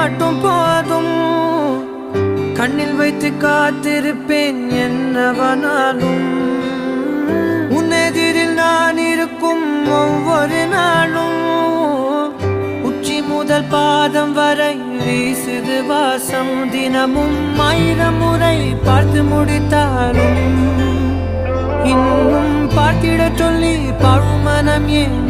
மட்டும் போதும். கண்ணில் வைத்து காத்திருப்பேன் என்னவனாலும். உன்னெதிரில் நான் இருக்கும் ஒவ்வொரு நாளும். உச்சி முதல் பாதம் வரை வீசுது வாசம். தினமும் 1000 முறை பார்த்து முடித்தாலும் இன்னும் பார்த்திட சொல்லி பழுமனம் ஏன்